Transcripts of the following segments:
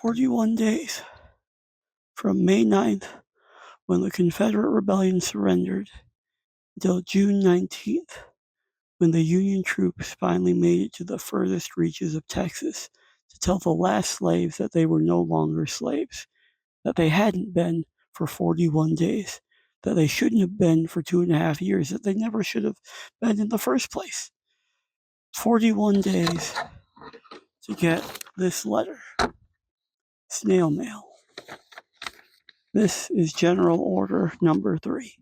41 days from May 9th, when the Confederate Rebellion surrendered, until June 19th, when the Union troops finally made it to the furthest reaches of Texas to tell the last slaves that they were no longer slaves, that they hadn't been for 41 days, that they shouldn't have been for 2.5 years, that they never should have been in the first place. 41 days to get this letter. Snail mail. This is General Order Number 3.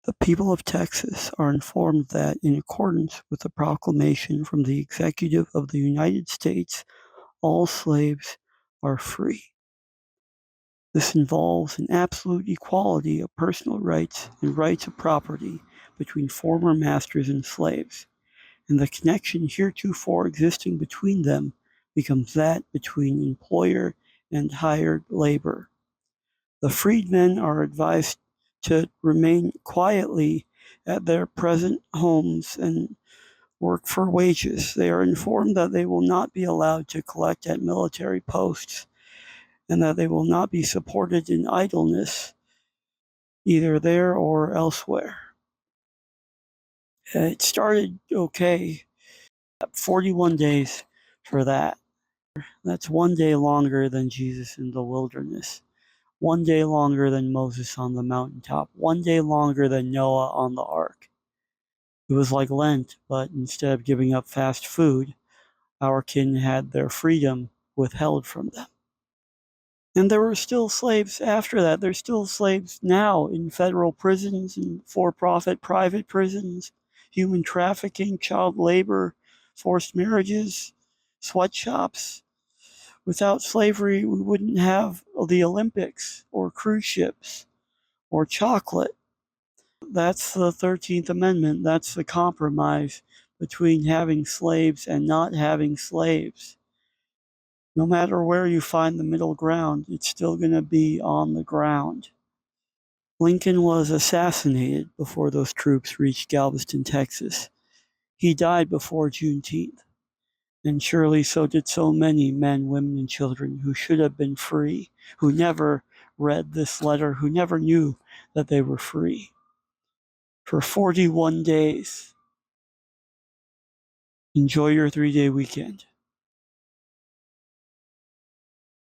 The people of Texas are informed that, in accordance with the proclamation from the Executive of the United States, all slaves are free. This involves an absolute equality of personal rights and rights of property between former masters and slaves, and the connection heretofore existing between them becomes that between employer and hired labor. The freedmen are advised to remain quietly at their present homes and work for wages. They are informed that they will not be allowed to collect at military posts and that they will not be supported in idleness, either there or elsewhere. It started okay. 41 days for that. That's 1 day longer than Jesus in the wilderness. 1 day longer than Moses on the mountaintop. 1 day longer than Noah on the ark. It was like Lent, but instead of giving up fast food, our kin had their freedom withheld from them. And there were still slaves after that. There's still slaves now in federal prisons and for-profit private prisons, human trafficking, child labor, forced marriages, sweatshops. Without slavery, we wouldn't have the Olympics or cruise ships or chocolate. That's the 13th Amendment. That's the compromise between having slaves and not having slaves. No matter where you find the middle ground, it's still going to be on the ground. Lincoln was assassinated before those troops reached Galveston, Texas. He died before Juneteenth. And surely so did so many men, women, and children who should have been free, who never read this letter, who never knew that they were free. For 41 days. Enjoy your 3-day weekend.